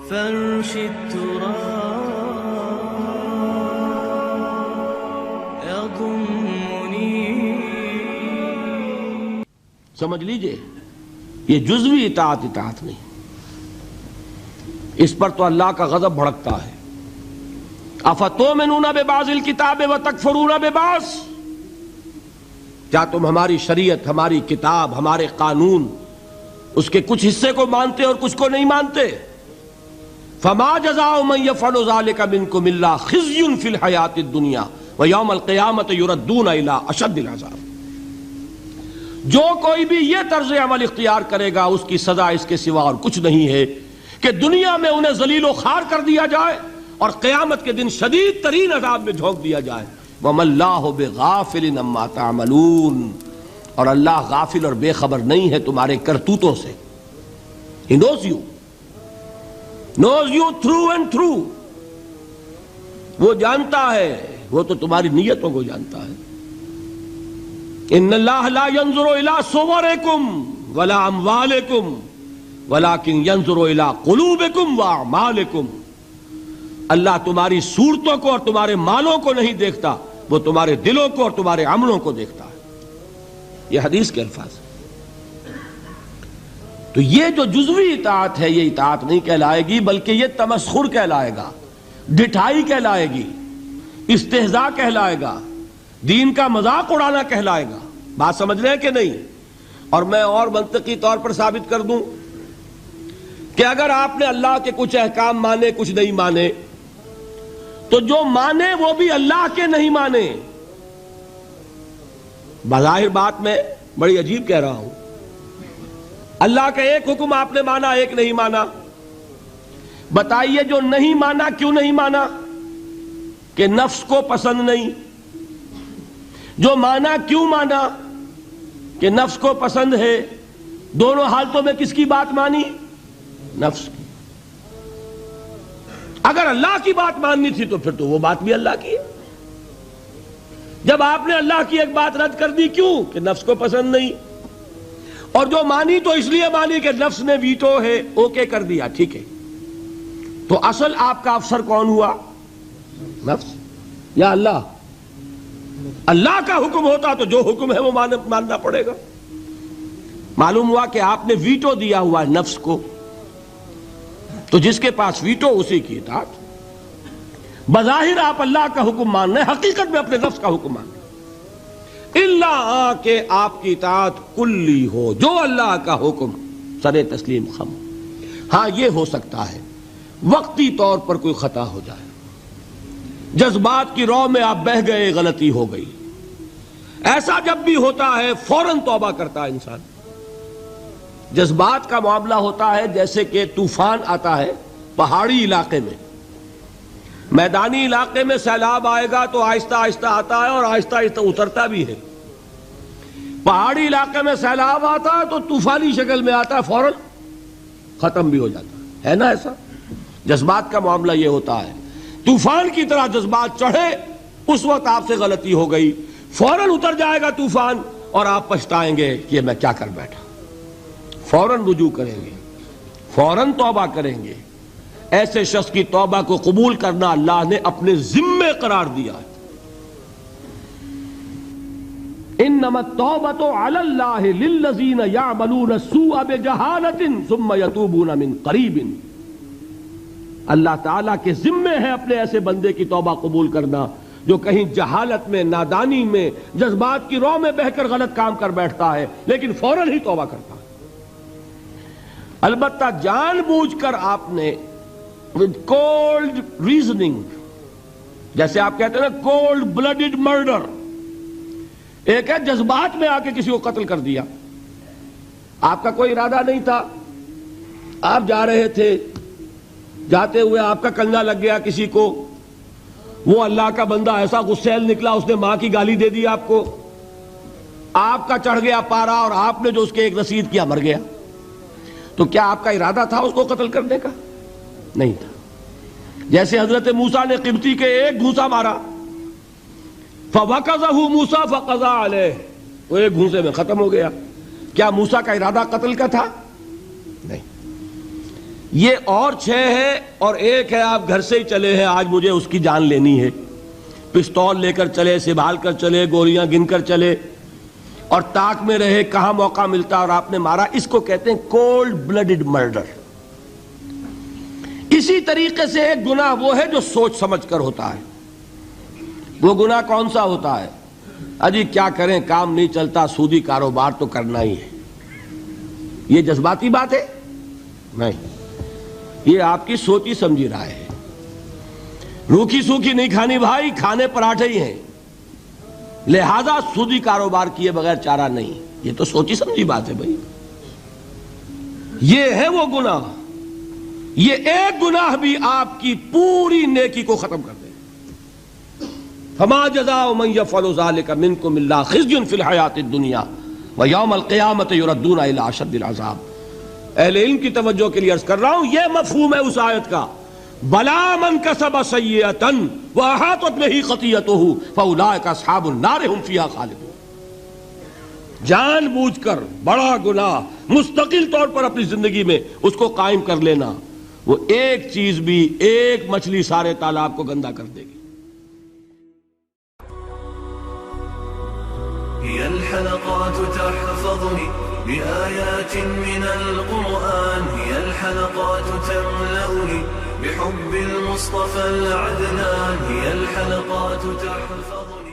فرش التراب يضمني. سمجھ لیجئے یہ جزوی اطاعت نہیں، اس پر تو اللہ کا غضب بھڑکتا ہے. افتؤمنون ببعض الکتاب وتکفرون ببعض، کیا تم ہماری شریعت، ہماری کتاب، ہمارے قانون، اس کے کچھ حصے کو مانتے اور کچھ کو نہیں مانتے؟ فما جزاء من يفعل ذلك منكم الا خزي في الحياة الدنيا ويوم القيامة يردون الى اشد العذاب. جو کوئی بھی یہ طرز عمل اختیار کرے گا اس کی سزا اس کے سوا اور کچھ نہیں ہے کہ دنیا میں انہیں ذلیل و خوار کر دیا جائے اور قیامت کے دن شدید ترین عذاب میں جھونک دیا جائے. وَمَا اللَّهُ بِغَافِلٍ عَمَّا تَعْمَلُونَ، اور اللہ غافل اور بے خبر نہیں ہے تمہارے کرتوتوں سے. He knows you through and through. وہ جانتا ہے، وہ تو تمہاری نیتوں کو جانتا ہے. ان اللہ لا ينظر الى صورکم ولا اموالکم ولكن ينظر الى قلوبکم واعمالکم. اللہ تمہاری صورتوں کو اور تمہارے مالوں کو نہیں دیکھتا، وہ تمہارے دلوں کو اور تمہارے عملوں کو دیکھتا ہے. یہ حدیث کے الفاظ. تو یہ جو جزوی اطاعت ہے یہ اطاعت نہیں کہلائے گی، بلکہ یہ تمسخر کہلائے گا، ڈٹھائی کہلائے گی، استہزاء کہلائے گا، دین کا مذاق اڑانا کہلائے گا. بات سمجھ رہے ہیں کہ نہیں؟ اور میں اور منطقی طور پر ثابت کر دوں کہ اگر آپ نے اللہ کے کچھ احکام مانے کچھ نہیں مانے تو جو مانے وہ بھی اللہ کے نہیں مانے. بظاہر بات میں بڑی عجیب کہہ رہا ہوں، اللہ کا ایک حکم آپ نے مانا ایک نہیں مانا. بتائیے جو نہیں مانا کیوں نہیں مانا؟ کہ نفس کو پسند نہیں. جو مانا کیوں مانا؟ کہ نفس کو پسند ہے. دونوں حالتوں میں کس کی بات مانی؟ نفس کی. اگر اللہ کی بات ماننی تھی تو پھر تو وہ بات بھی اللہ کی ہے. جب آپ نے اللہ کی ایک بات رد کر دی کیوں؟ کہ نفس کو پسند نہیں. اور جو مانی تو اس لیے مانی کہ نفس نے ویٹو ہے، اوکے کر دیا، ٹھیک ہے. تو اصل آپ کا افسر کون ہوا؟ نفس یا اللہ؟ اللہ کا حکم ہوتا تو جو حکم ہے وہ ماننا پڑے گا. معلوم ہوا کہ آپ نے ویٹو دیا ہوا ہے نفس کو، تو جس کے پاس ویٹو اسی کی اطاعت. بظاہر آپ اللہ کا حکم مان رہے ہیں، حقیقت میں اپنے نفس کا حکم مان رہے ہیں. اللہ کہ آپ کی اطاعت کلی ہو، جو اللہ کا حکم سر تسلیم خم. ہاں یہ ہو سکتا ہے وقتی طور پر کوئی خطا ہو جائے، جذبات کی رو میں آپ بہہ گئے، غلطی ہو گئی. ایسا جب بھی ہوتا ہے فوراً توبہ کرتا ہے انسان. جذبات کا معاملہ ہوتا ہے جیسے کہ طوفان آتا ہے پہاڑی علاقے میں. میدانی علاقے میں سیلاب آئے گا تو آہستہ آہستہ آتا ہے اور آہستہ آہستہ اترتا بھی ہے. پہاڑی علاقے میں سیلاب آتا ہے تو طوفانی شکل میں آتا ہے، فوراً ختم بھی ہو جاتا ہے نا ایسا؟ جذبات کا معاملہ یہ ہوتا ہے. طوفان کی طرح جذبات چڑھے، اس وقت آپ سے غلطی ہو گئی، فوراً اتر جائے گا طوفان اور آپ پچھتائیں گے کہ میں کیا کر بیٹھا. فوراً رجوع کریں گے، فوراً توبہ کریں گے. ایسے شخص کی توبہ کو قبول کرنا اللہ نے اپنے ذمے قرار دیا ہے. انما التوبۃ علی اللہ للذین یعملون السوء بجہالۃ ثم یتوبون من قریب. اللہ تعالیٰ کے ذمے ہے اپنے ایسے بندے کی توبہ قبول کرنا جو کہیں جہالت میں، نادانی میں، جذبات کی رو میں بہ کر غلط کام کر بیٹھتا ہے لیکن فوراً ہی توبہ کرتا ہے. البتہ جان بوجھ کر آپ نے with cold reasoning، جیسے آپ کہتے ہیں نا cold blooded murder، ایک ہے جذبات میں آ کے کسی کو قتل کر دیا. آپ کا کوئی ارادہ نہیں تھا، آپ جا رہے تھے، جاتے ہوئے آپ کا کنگا لگ گیا کسی کو، وہ اللہ کا بندہ ایسا غسیل نکلا اس نے ماں کی گالی دے دی آپ کو، آپ کا چڑھ گیا پارا اور آپ نے جو اس کے ایک رسید کیا مر گیا. تو کیا آپ کا ارادہ تھا اس کو قتل کرنے کا؟ نہیں تھا. جیسے حضرت موسیٰ نے قبطی کے ایک گھونسا مارا، فَوَقَذَهُ مُوسَىٰ فَقَضَىٰ عَلَيْهِ، وہ ایک گھونسے میں ختم ہو گیا. کیا موسیٰ کا ارادہ قتل کا تھا؟ نہیں. یہ اور 6 ہے، اور ایک ہے آپ گھر سے ہی چلے ہیں، آج مجھے اس کی جان لینی ہے، پستول لے کر چلے، سنبھال کر چلے، گولیاں گن کر چلے، اور تاک میں رہے کہاں موقع ملتا اور آپ نے مارا. اس کو کہتے ہیں کولڈ بلڈڈ مرڈر. اسی طریقے سے ایک گناہ وہ ہے جو سوچ سمجھ کر ہوتا ہے. وہ گناہ کون سا ہوتا ہے؟ اجی کیا کریں، کام نہیں چلتا، سودی کاروبار تو کرنا ہی ہے. یہ جذباتی بات ہے؟ نہیں، یہ آپ کی سوچی سمجھی رائے ہے. روکھی سوکھی نہیں کھانی بھائی، کھانے پراٹھے ہی ہیں، لہذا سودی کاروبار کیے بغیر چارہ نہیں. یہ تو سوچی سمجھی بات ہے بھائی. یہ ہے وہ گناہ. یہ ایک گناہ بھی آپ کی پوری نیکی کو ختم کر دے. فما جزاء من يفعل ذلك منكم الا خزي في الحياة الدنيا ويوم القيامة يردون الى اشد العذاب. اہل علم کی توجہ کے لیے عرض کر رہا ہوں، یہ مفہوم ہے اس آیت کا. بلا من کسب سیئۃ واحاطت به خطیئته فاولئک اصحاب النار هم فیہا خالدون. جان بوجھ کر بڑا گناہ مستقل طور پر اپنی زندگی میں اس کو قائم کر لینا، وہ ایک چیز بھی، ایک مچھلی سارے تالاب کو گندا کر دے گی. هي الحلقات تحفظني بآيات من القرآن، هي الحلقات تملأني بحب المصطفى العدنان، هي الحلقات تحفظني